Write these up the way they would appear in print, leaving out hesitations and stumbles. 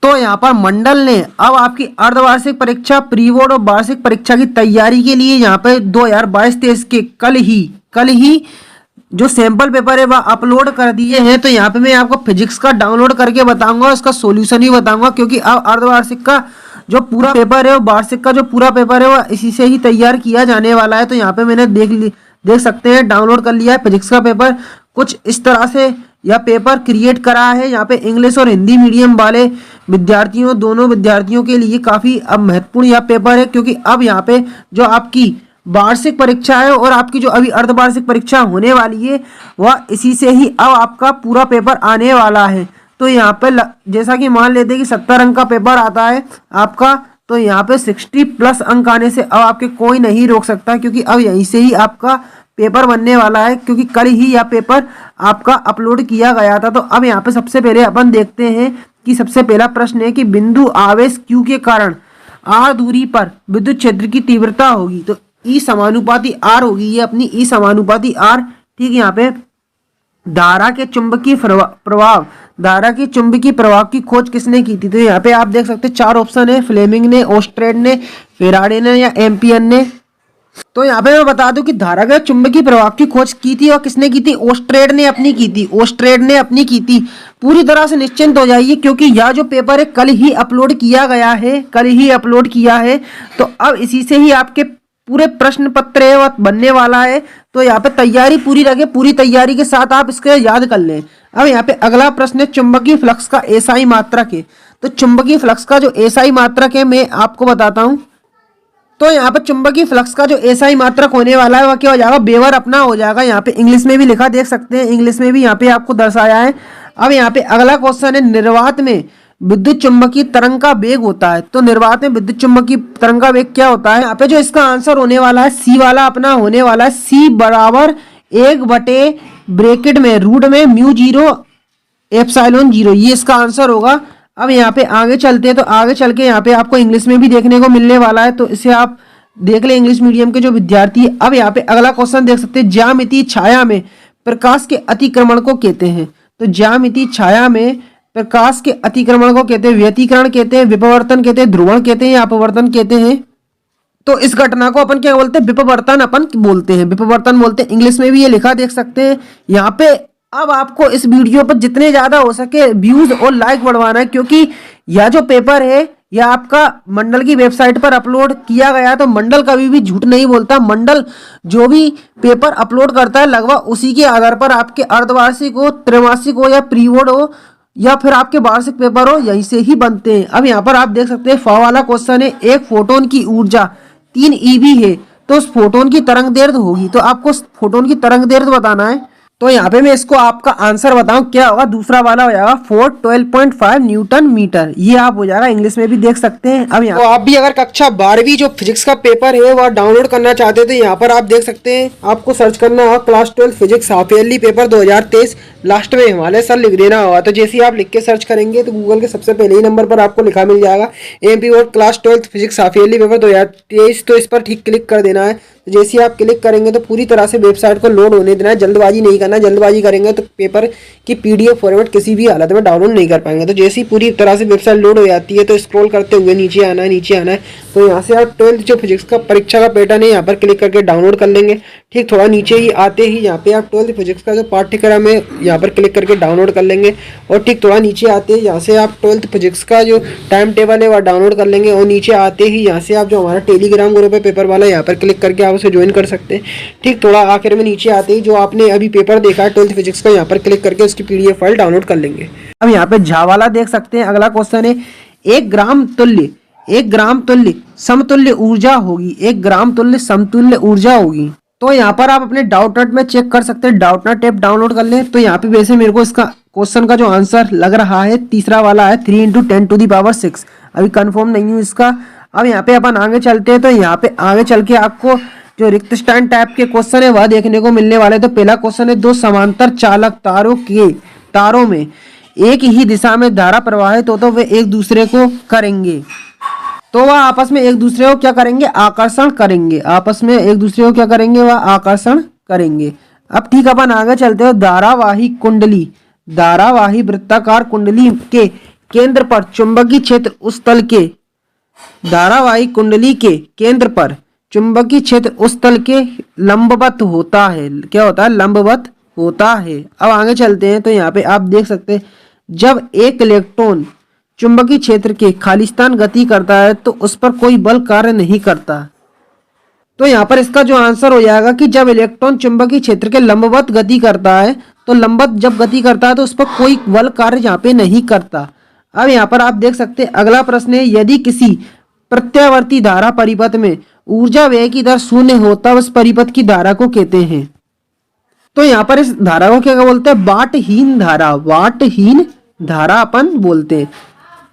तो यहाँ पर मंडल ने अब आपकी अर्धवार्षिक परीक्षा, प्री बोर्ड और वार्षिक परीक्षा की तैयारी के लिए यहाँ पे 2022-23 के कल ही जो सैंपल पेपर है वह अपलोड कर दिए हैं। तो यहाँ पे मैं आपको फिजिक्स का डाउनलोड करके बताऊंगा, इसका सॉल्यूशन भी बताऊंगा, क्योंकि अब अर्धवार्षिक का जो पूरा पेपर है और वार्षिक का जो पूरा पेपर है वह इसी से ही तैयार किया जाने वाला है। तो यहाँ पे मैंने देख सकते हैं डाउनलोड कर लिया है फिजिक्स का पेपर। कुछ इस तरह से यह पेपर क्रिएट करा है। यहाँ पे इंग्लिश और हिंदी मीडियम वाले विद्यार्थियों, दोनों विद्यार्थियों के लिए काफ़ी अब महत्वपूर्ण यह पेपर है, क्योंकि अब यहाँ पे जो आपकी वार्षिक परीक्षा है और आपकी जो अभी अर्धवार्षिक परीक्षा होने वाली है वह इसी से ही अब आपका पूरा पेपर आने वाला है। तो यहाँ पे जैसा कि मान लेते हैं कि 70 अंक का पेपर आता है आपका, तो यहाँ पे 60+ अंक आने से अब आपके कोई नहीं रोक सकता, क्योंकि अब यहीं से ही आपका पेपर बनने वाला है, क्योंकि कल ही यह पेपर आपका अपलोड किया गया था। तो अब यहाँ पे सबसे पहले अपन देखते हैं कि सबसे पहला प्रश्न है कि बिंदु आवेश Q के कारण r दूरी पर विद्युत क्षेत्र की तीव्रता होगी। तो E समानुपाती R होगी, ये अपनी E समानुपाती R। ठीक है, यहाँ पे धारा के चुंबकीय प्रभाव, धारा की चुंबकीय प्रभाव की खोज किसने की थी? तो यहाँ पे आप देख सकते हैं 4 ऑप्शन है, फ्लेमिंग ने, ओस्ट्रेड ने, फेराडे ने या एम्पियर ने। तो यहाँ पे मैं बता दूं कि धारा के चुंबकीय प्रभाव की खोज की थी और किसने की थी? ओस्ट्रेड ने अपनी की थी, ओस्ट्रेड ने अपनी की थी। पूरी तरह से निश्चिंत हो जाइए, क्योंकि यह जो पेपर है कल ही अपलोड किया गया है, कल ही अपलोड किया है। तो अब इसी से ही आपके पूरे प्रश्न पत्र है वह बनने वाला है। तो यहाँ पे तैयारी पूरी रखें, पूरी तैयारी के साथ आप इसके याद कर लें। अब यहाँ पे अगला प्रश्न है चुंबकीय फ्लक्स का एसआई मात्रक है। तो चुंबकीय फ्लक्स का जो एसआई मात्रक है मैं आपको बताता हूँ। तो यहाँ पे चुंबकीय फ्लक्स का जो एसआई मात्रक होने वाला है वह क्या हो जाएगा? वेबर अपना हो जाएगा। यहाँ पे इंग्लिश में भी लिखा देख सकते हैं, इंग्लिश में भी यहाँ पे आपको दर्शाया है। अब यहाँ पे अगला क्वेश्चन है निर्वात में विद्युत चुंबकीय तरंग का वेग होता है। तो निर्वात में विद्युत चुंबकीय तरंग का वेग क्या होता है? यहाँ पे जो इसका आंसर होने वाला है सी वाला अपना होने वाला है। सी बराबर 1 ब्रैकेट में रूट में μ0ε0, ये इसका आंसर होगा। अब यहाँ पे आगे चलते हैं, तो आगे चल के यहाँ पे आपको इंग्लिश में भी देखने को मिलने वाला है, तो इसे आप देख ले इंग्लिश मीडियम के जो विद्यार्थी है। अब यहाँ पे अगला क्वेश्चन देख सकते हैं, ज्यामितीय छाया में प्रकाश के अतिक्रमण को कहते हैं। तो ज्यामितीय छाया में प्रकाश के अतिक्रमण को कहते हैं व्यतिकरण कहते हैं, विपवर्तन कहते हैं, ध्रुवण कहते हैं या अपवर्तन कहते हैं। तो इस घटना को अपन क्या बोलते हैं? विपवर्तन अपन बोलते हैं, विपवर्तन बोलते हैं। इंग्लिश में भी ये लिखा देख सकते हैं यहाँ पे। अब आपको इस वीडियो पर जितने ज्यादा हो सके व्यूज और लाइक बढ़वाना है, क्योंकि यह जो पेपर है यह आपका मंडल की वेबसाइट पर अपलोड किया गया। तो मंडल कभी भी झूठ नहीं बोलता। मंडल जो भी पेपर अपलोड करता है लगभग उसी के आधार पर आपके अर्धवार्षिक हो, त्रैमासिक हो या प्री बोर्ड हो या फिर आपके वार्षिक पेपर हो, यहीं से ही बनते हैं। अब यहाँ पर आप देख सकते हैं फ वाला क्वेश्चन है, एक फोटोन की ऊर्जा 3 eV है, तो उस फोटोन की तरंग दैर्ध्य होगी। तो आपको फोटोन की तरंग दैर्ध्य बताना है। तो यहाँ पे मैं इसको आपका आंसर बताऊं क्या होगा? दूसरा वाला हो जाएगा 412.5 न्यूटन मीटर, ये आप हो जाएगा। इंग्लिश में भी देख सकते हैं। अब यहाँ तो आप भी अगर कक्षा 12वीं जो फिजिक्स का पेपर है वह डाउनलोड करना चाहते हैं, तो यहाँ पर आप देख सकते हैं, आपको सर्च करना होगा class 12 physics half yearly paper 2023, last में हिमालय सर लिख देना होगा। तो जैसे ही आप लिख के सर्च करेंगे तो गूगल के सबसे पहले ही नंबर पर आपको लिखा मिल जाएगा MP board class 12 physics half yearly paper 2023। तो इस पर ठीक क्लिक कर देना है। तो जैसे ही आप क्लिक करेंगे तो पूरी तरह से वेबसाइट को लोड होने देना है, जल्दबाजी नहीं करना। जल्दबाजी करेंगे तो पेपर की PDF फॉर्मेट किसी भी हालत में डाउनलोड नहीं कर पाएंगे। तो जैसे ही पूरी तरह से वेबसाइट लोड हो जाती है तो स्क्रॉल करते हुए नीचे आना है, नीचे आना है। तो यहाँ से आप 12th जो फिजिक्स का परीक्षा का पैटर्न है यहाँ पर क्लिक करके डाउनलोड कर लेंगे। ठीक थोड़ा नीचे ही आते ही यहाँ पे आप 12th फिजिक्स का जो पाठ्यक्रम है यहाँ पर क्लिक करके डाउनलोड कर लेंगे। और ठीक थोड़ा नीचे आते ही यहाँ से आप 12th फिजिक्स का जो टाइम टेबल है वह डाउनलोड कर लेंगे। और नीचे आते ही यहाँ से आप जो हमारा टेलीग्राम ग्रुप है पेपर वाला, यहाँ पर क्लिक करके आप उसे ज्वाइन कर सकते हैं। ठीक थोड़ा आखिर में नीचे आते ही जो आपने अभी पेपर देखा है 12th फिजिक्स का, यहाँ पर क्लिक करके उसकी PDF फाइल डाउनलोड कर लेंगे। अब यहाँ पे झा वाला देख सकते हैं। अगला क्वेश्चन है, 1 ग्राम तुल्य समतुल्य ऊर्जा होगी, 1 ग्राम तुल्य समतुल्य ऊर्जा होगी। तो यहाँ पर आप अपने डाउटनट में चेक कर सकते हैं, डाउटनट ऐप डाउनलोड कर लें। तो यहाँ पे वैसे मेरे को इसका क्वेश्चन का जो आंसर लग रहा है तीसरा वाला है 3 × 10⁶। अभी कंफर्म नहीं हूँ इसका। अब यहाँ पे अपन आगे चलते हैं, तो यहाँ पे आगे चल के आपको जो रिक्त स्टैंड टाइप के क्वेश्चन है वह देखने को मिलने वाले। तो पहला क्वेश्चन है, 2 समांतर चालक तारों में एक ही दिशा में धारा प्रवाहित हो तो वे एक दूसरे को करेंगे, तो वह आपस में एक दूसरे को क्या करेंगे? आकर्षण करेंगे। आपस में एक दूसरे को क्या करेंगे? वह आकर्षण करेंगे। अब ठीक अपन आगे चलते हो, धारावाही वृत्ताकार कुंडली के केंद्र पर चुंबकीय क्षेत्र उस तल के धारावाही कुंडली के केंद्र पर चुंबकीय क्षेत्र उस तल के लंबवत होता है। क्या होता है? लंबवत होता है। अब आगे चलते हैं तो यहाँ पे आप देख सकते हैं जब एक इलेक्ट्रॉन चुंबकीय क्षेत्र के खालिस्तान गति करता है तो उस पर कोई बल कार्य नहीं करता। तो यहाँ पर इसका जो आंसर हो जाएगा कि जब इलेक्ट्रॉन चुंबकीय क्षेत्र के लंबवत गति करता है तो लंबवत जब गति करता है तो उस पर कोई बल कार्य यहाँ पे नहीं करता। अब यहाँ पर आप देख सकते हैं अगला प्रश्न है, यदि किसी प्रत्यावर्ती धारा परिपथ में ऊर्जा व्यय की दर शून्य हो तब उस परिपथ की धारा को कहते हैं। तो यहाँ पर इस धारा को क्या बोलते हैं? वाटहीन धारा। वाटहीन धारा अपन बोलते हैं।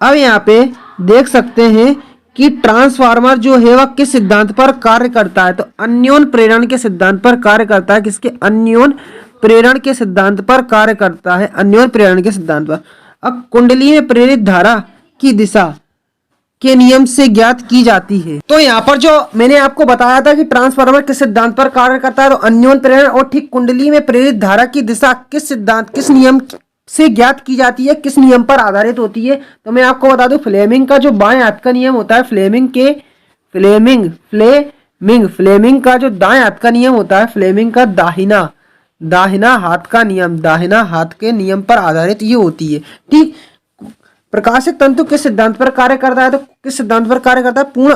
अब यहाँ पे देख सकते हैं कि ट्रांसफार्मर जो है वह किस सिद्धांत पर कार्य करता है? तो अन्योन प्रेरण के सिद्धांत पर कार्य करता है। किसके? अन्योन प्रेरण के सिद्धांत पर कार्य करता है। अन्योन प्रेरण के सिद्धांत पर। अब कुंडली में प्रेरित धारा की दिशा के नियम से ज्ञात की जाती है। तो यहाँ पर जो मैंने आपको बताया था कि ट्रांसफार्मर किस सिद्धांत पर कार्य करता है, तो अन्योन प्रेरण, और ठीक कुंडली में प्रेरित धारा की दिशा किस सिद्धांत, किस नियम से ज्ञात की जाती है, किस नियम पर आधारित होती है? तो मैं आपको बता दूं फ्लेमिंग का जो बाएं हाथ का नियम होता है, फ्लेमिंग का जो दाएं हाथ का नियम होता है, फ्लेमिंग का दाहिना हाथ का नियम, दाहिना हाथ के नियम पर आधारित ये होती है। ठीक। प्रकाशिक तंतु किस सिद्धांत पर कार्य करता है? तो किस सिद्धांत पर कार्य करता है? पूर्ण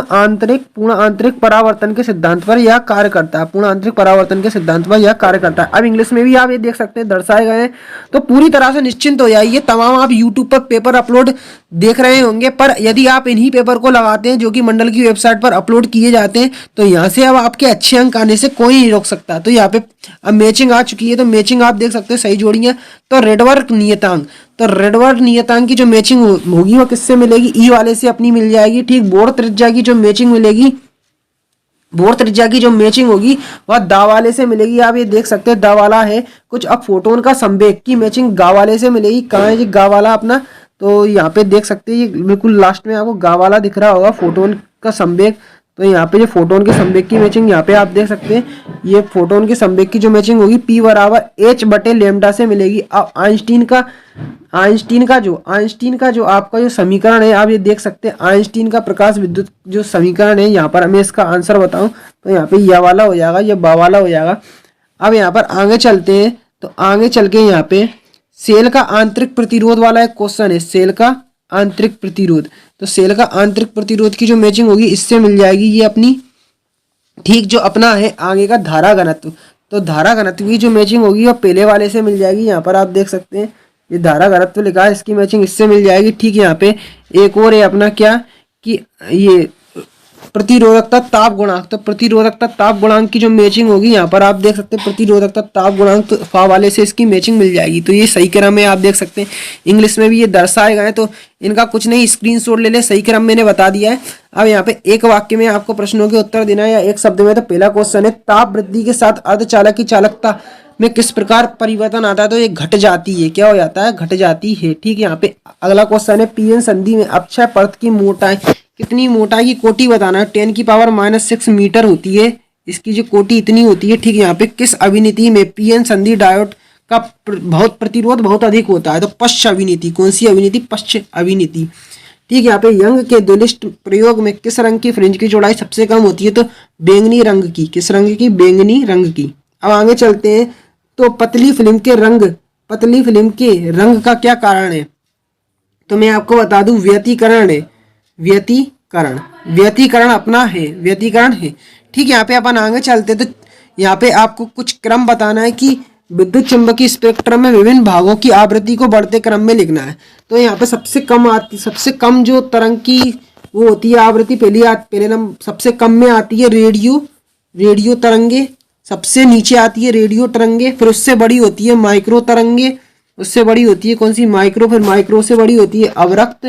आंतरिक परावर्तन के सिद्धांत पर यह कार्य करता है। पूर्ण आंतरिक परावर्तन के सिद्धांत पर यह कार्य करता है। अब इंग्लिश में भी आप ये देख सकते हैं दर्शाए गए हैं। तो पूरी तरह से निश्चिंत हो जाइए, तमाम आप यूट्यूब पर पेपर अपलोड देख रहे होंगे, पर यदि आप इन्हीं पेपर को लगाते हैं जो कि मंडल की वेबसाइट पर अपलोड किए जाते हैं तो यहाँ से अब आपके अच्छे अंक आने से कोई नहीं रोक सकता। तो यहाँ पे अब मैचिंग आ चुकी है, तो मैचिंग आप देख सकते हैं सही जोड़ियां। तो रेडवर्क नियतांक की जो मैचिंग होगी वो किससे मिलेगी? ई वाले से अपनी मिल जाएगी। ठीक। बोर त्रिज्या की जो मैचिंग मिलेगी, बोर त्रिज्या की जो मैचिंग होगी वह दा वाले से मिलेगी। आप ये देख सकते हैं दा वाला है कुछ। अब फोटोन का संवेग की मैचिंग गा वाले से मिलेगी। कहाँ है जी गा वाला अपना? तो यहाँ पे देख सकते हैं ये बिल्कुल लास्ट में आपको गा वाला दिख रहा होगा, फोटोन का संवेग। तो यहाँ पे जो फोटोन के संवेग की मैचिंग यहाँ पे आप देख सकते हैं, ये फोटोन के संवेग की जो मैचिंग होगी P बराबर h/λ से मिलेगी। अब आइंस्टीन का जो आपका जो समीकरण है आप ये देख सकते हैं, आइंस्टीन का प्रकाश विद्युत जो समीकरण है, यहाँ पर मैं इसका आंसर बताऊं तो यहाँ पे यह वाला हो जाएगा, यह बा वाला हो जाएगा। अब यहाँ पर आगे चलते हैं तो आगे चल के यहाँ पे सेल का आंतरिक प्रतिरोध वाला एक क्वेश्चन है, सेल का आंतरिक प्रतिरोध। तो सेल का आंतरिक प्रतिरोध की जो मैचिंग होगी इससे मिल जाएगी ये अपनी। ठीक। जो अपना है आगे का धारा घनत्व, तो धारा घनत्व की जो मैचिंग होगी वो पहले वाले से मिल जाएगी। यहाँ पर आप देख सकते हैं ये धारा घनत्व लिखा है, इसकी मैचिंग इससे मिल जाएगी। ठीक। यहाँ पे एक और है अपना क्या कि ये प्रतिरोधकता ताप गुणांक, तो प्रतिरोधकता ताप गुणांक की जो मैचिंग होगी यहाँ पर आप देख सकते हैं प्रतिरोधकता ताप गुणांक, तो फा वाले से इसकी मैचिंग मिल जाएगी। तो ये सही क्रम में आप देख सकते हैं, इंग्लिश में भी ये दर्शाए गए हैं, तो इनका कुछ नहीं स्क्रीनशॉट ले ले, सही क्रम मैंने बता दिया है। अब यहाँ पे एक वाक्य में आपको प्रश्नों के उत्तर देना है या एक शब्द में। तो पहला क्वेश्चन है ताप वृद्धि के साथ अर्धचालक की चालकता में किस प्रकार परिवर्तन आता है? तो ये घट जाती है। क्या हो जाता है? घट जाती है। ठीक। यहाँ पे अगला क्वेश्चन है पीएन संधि में अक्षय परत की मोटाई, कितनी मोटाई की कोटि बताना है? 10⁻⁶ मीटर होती है इसकी जो कोटि, इतनी होती है। ठीक। यहाँ पे किस अभिनीति में पीएन संधि डायोड का बहुत प्रतिरोध बहुत अधिक होता है? तो पश्च अभिनीति। कौन सी अभिनीति? पश्च अभिनीति। ठीक। यहाँ पे यंग के द्विलिष्ट प्रयोग में किस रंग की फ्रिंज की चौड़ाई सबसे कम होती है? तो बैंगनी रंग की। किस रंग की? बैंगनी रंग की। अब आगे चलते हैं तो पतली फिल्म के रंग का क्या कारण है? तो मैं आपको बता दूं व्यतिकरण है। व्यतिकरण अपना है, व्यतिकरण है। ठीक। यहाँ पे अपन आगे चलते तो यहाँ पे आपको कुछ क्रम बताना है कि विद्युत चुंबकीय स्पेक्ट्रम में विभिन्न भागों की आवृत्ति को बढ़ते क्रम में लिखना है। तो यहाँ पे सबसे कम जो तरंग की वो होती है आवृत्ति पहले नंबर सबसे कम में आती है रेडियो तरंगे, सबसे नीचे आती है रेडियो तरंगे, फिर उससे बड़ी होती है माइक्रो तरंगे, उससे बड़ी होती है कौन सी? माइक्रो, फिर माइक्रो से बड़ी होती है अवरक्त,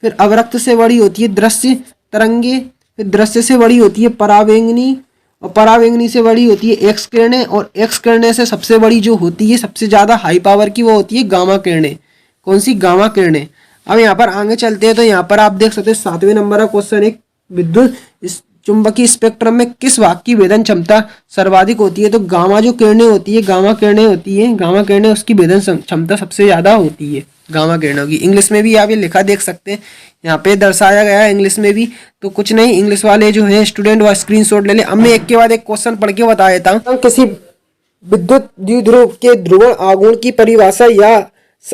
फिर अवरक्त से बड़ी होती है दृश्य तरंगे, फिर दृश्य से बड़ी होती है परावैंगनी, और परावैंगनी से बड़ी होती है एक्स किरणें, और एक्स किरणें से सबसे बड़ी जो होती है सबसे ज्यादा हाई पावर की वो होती है गामा किरणें। कौन सी? गामा किरणें। अब यहाँ पर आगे चलते हैं तो यहाँ पर आप देख सकते हैं 7वें नंबर का क्वेश्चन है विद्युत चुंबकीय स्पेक्ट्रम में किस भाग की भेदन क्षमता सर्वाधिक होती है? तो गामा जो किरणें होती है, गामा किरणें उसकी भेदन क्षमता सबसे ज्यादा होती है गामा किरणों की। इंग्लिश में भी आप ये लिखा देख सकते हैं, यहाँ पे दर्शाया गया है इंग्लिश में भी। तो कुछ नहीं, इंग्लिश वाले जो है स्टूडेंट वो स्क्रीनशॉट ले ले। अब मैं एक के बाद एक क्वेश्चन पढ़ के बता देता हूँ। किसी विद्युत द्विध्रुव के ध्रुवण आघूर्ण की परिभाषा या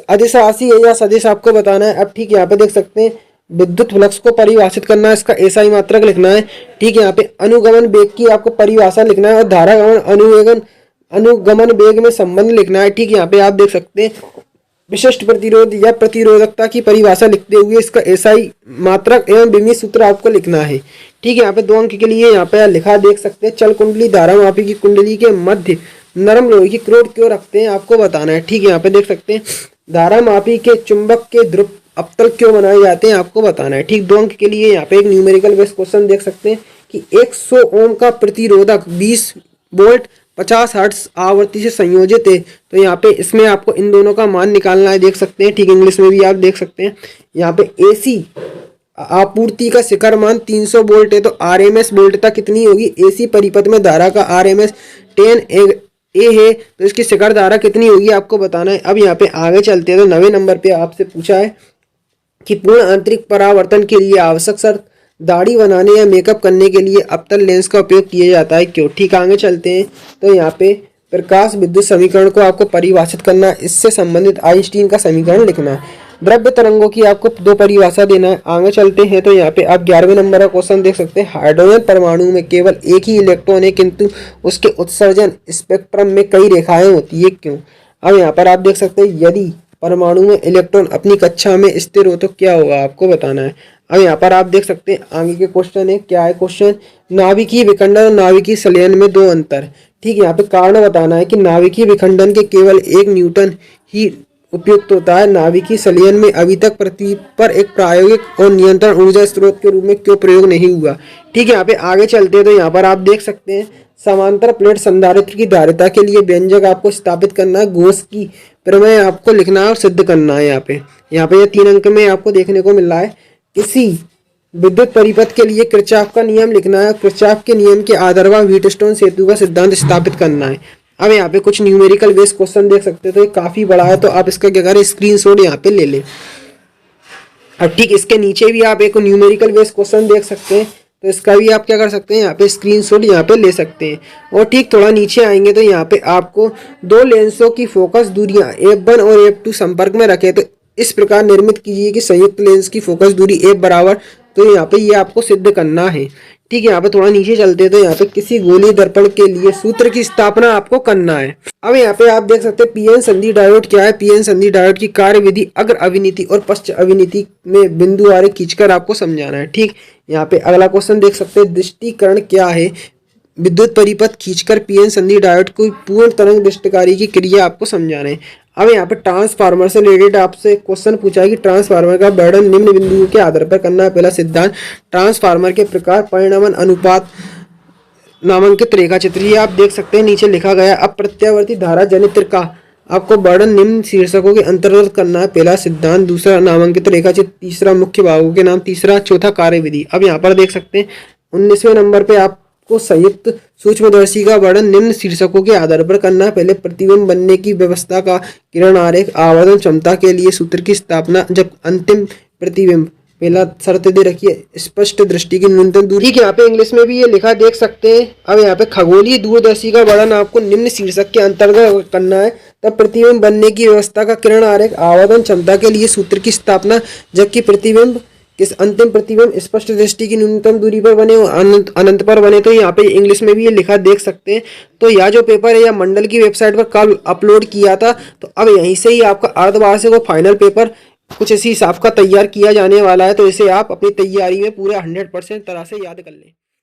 अदिश राशि है या सदिश आपको बताना है। अब ठीक है, यहाँ पे देख सकते हैं विद्युत फ्लक्स को परिभाषित करना है, इसका एसआई मात्रक लिखना है। ठीक है, यहाँ पे अनुगमन वेग की आपको परिभाषा लिखना है और धारा गमन अनुगमन वेग में संबंध लिखना है। ठीक है, यहाँ पे आप देख सकते हैं विशिष्ट प्रतिरोध या प्रतिरोधकता की परिभाषा लिखते हुए इसका एसआई मात्रक एवं विमीय सूत्र आपको लिखना है। ठीक है, यहाँ पे 2 अंक के लिए यहाँ पे लिखा देख सकते हैं चल कुंडली धारा मापी की कुंडली के मध्य नरम लोहे की क्रोड क्यों रखते हैं, आपको बताना है। ठीक है, यहाँ पे देख सकते हैं धारा मापी के चुंबक के ध्रुव अवतल क्यों बनाए जाते हैं, आपको बताना है। ठीक, 2 अंक के लिए यहाँ पे एक न्यूमेरिकल बेस्ड क्वेश्चन देख सकते हैं कि 100 ओम का प्रतिरोधक 20 वोल्ट 50 हर्ट्ज आवृत्ति से संयोजित है। तो यहाँ पे इसमें आपको इन दोनों का मान निकालना है, देख सकते हैं। ठीक, इंग्लिश में भी आप देख सकते हैं। यहाँ पे एसी आपूर्ति का शिखर मान 300 वोल्ट है, तो आरएमएस वोल्टता कितनी होगी? एसी परिपथ में धारा का आरएमएस 10 ए है, तो इसकी शिखर धारा कितनी होगी आपको बताना है। अब यहाँ पे आगे चलते हैं, तो 9वें नंबर पे आपसे पूछा है कि पूर्ण आंतरिक परावर्तन के लिए आवश्यक शर्त दाढ़ी बनाने या मेकअप करने के लिए अवतल लेंस का उपयोग किया जाता है, क्यों? ठीक, आगे चलते हैं, तो यहाँ पे प्रकाश विद्युत समीकरण को आपको परिभाषित करना है, इससे संबंधित आइंस्टीन का समीकरण लिखना है। द्रव्य तरंगों की आपको 2 परिभाषा देना है। आगे चलते हैं, तो यहाँ पे आप 11वें नंबर का क्वेश्चन देख सकते हैं। हाइड्रोजन परमाणु में केवल एक ही इलेक्ट्रॉन है किंतु उसके उत्सर्जन स्पेक्ट्रम में कई रेखाएं होती है, क्यों? अब यहाँ पर आप देख सकते हैं यदि परमाणु में इलेक्ट्रॉन अपनी कक्षा में स्थिर हो तो क्या होगा, आपको बताना है। अब यहाँ पर आप देख सकते हैं आगे के क्वेश्चन है, क्या है क्वेश्चन? नाभिकीय विखंडन और नाभिकीय संलयन में 2 अंतर। ठीक है, यहाँ पे कारण बताना है कि नाभिकीय विखंडन के केवल 1 न्यूटन ही उपयुक्त होता है, नाभिकीय संलयन में अभी तक पृथ्वी पर एक प्रायोगिक और नियंत्रण ऊर्जा स्रोत के रूप में क्यों प्रयोग नहीं हुआ। ठीक है, यहाँ पे आगे चलते हैं, तो यहाँ पर आप देख सकते हैं समांतर प्लेट संधारित्र की धारिता के लिए व्यंजक आपको स्थापित करना है, गोस की प्रमेय आपको लिखना है और सिद्ध करना है। यहाँ पे ये 3 अंक में आपको देखने को मिल रहा है। किसी विद्युत परिपथ के लिए किरचॉफ का नियम लिखना है, किरचॉफ के नियम के आधार पर व्हीटस्टोन सेतु का सिद्धांत स्थापित करना है। अब यहाँ पे कुछ न्यूमेरिकल बेस्ड क्वेश्चन देख सकते हैं, तो ये काफी बड़ा है, तो आप इसका क्या करें, स्क्रीनशॉट यहाँ पे ले लें। और ठीक इसके नीचे भी आप एक न्यूमेरिकल बेस्ड क्वेश्चन देख सकते हैं, तो इसका भी आप क्या कर सकते हैं, यहाँ पे स्क्रीनशॉट यहाँ पे ले सकते हैं। और ठीक थोड़ा नीचे आएंगे, तो यहाँ पे आपको 2 लेंसों की फोकस दूरियां f1 और f2 संपर्क में रखे, तो इस प्रकार निर्मित कीजिए कि संयुक्त लेंस की फोकस दूरी f बराबर, तो यहाँ पे ये आपको सिद्ध करना है। ठीक है, यहाँ पे थोड़ा नीचे चलते हैं, तो यहाँ पे किसी गोलीय दर्पण के लिए सूत्र की स्थापना आपको करना है। अब यहाँ पे आप देख सकते हैं पीएन संधि डायोड क्या है। पीएन संधि डायोड की कार्यविधि अग्र अविनीति और पश्च अविनीति में बिंदु आरेख खींचकर आपको समझाना है। ठीक, यहाँ पे अगला क्वेश्चन देख सकते हैं, दृष्टिकरण क्या है। विद्युत परिपथ खींचकर पीएन संधि डायोड को पूर्ण तरंग दृष्टिकारी की क्रिया आपको समझाना है। अब यहाँ पे ट्रांसफार्मर से रिलेटेड आपसे क्वेश्चन पूछा है कि ट्रांसफार्मर का वर्णन निम्न बिंदुओं के आधार पर करना है। पहला सिद्धांत, ट्रांसफार्मर के प्रकार, परिणामन अनुपात, नामांकित रेखा चित्र, ये आप देख सकते हैं नीचे लिखा गया। अब प्रत्यावर्ती धारा जनित्र का आपको वर्णन निम्न शीर्षकों के अंतर्गत करना है। पहला सिद्धांत, दूसरा नामांकित रेखा चित्र, तीसरा मुख्य भागों के नाम, तीसरा चौथा कार्यविधि। अब यहाँ पर देख सकते हैं 19वें नंबर पे आपको संयुक्त सूक्ष्मदर्शी का वर्णन निम्न शीर्षकों के आधार पर करना है। पहले प्रतिबिंब बनने की व्यवस्था का किरण आरेख, आवर्धन क्षमता के लिए सूत्र की स्थापना, जब अंतिम प्रतिबिंब, पहला शर्त दे रखिए स्पष्ट दृष्टि की न्यूनतम दूरी। ठीक है, यहाँ पे इंग्लिश में भी ये लिखा देख सकते हैं। अब यहाँ पे खगोलीय दूरदर्शी का वर्णन आपको निम्न शीर्षक के अंतर्गत करना है। तब प्रतिबिंब बनने की व्यवस्था का किरण आरेख, आवर्धन क्षमता के लिए सूत्र की स्थापना, जबकि प्रतिबिंब किस अंतिम प्रतिबिंब स्पष्ट दृष्टि की न्यूनतम दूरी पर बने अनंत पर बने। तो यहाँ पे इंग्लिश में भी ये लिखा देख सकते हैं। तो यह जो पेपर है यह मंडल की वेबसाइट पर कल अपलोड किया था, तो अब यहीं से ही आपका अर्धवार्षिक और फाइनल पेपर कुछ इसी हिसाब का तैयार किया जाने वाला है। तो इसे आप अपनी तैयारी में पूरा 100% तरह से याद कर लें।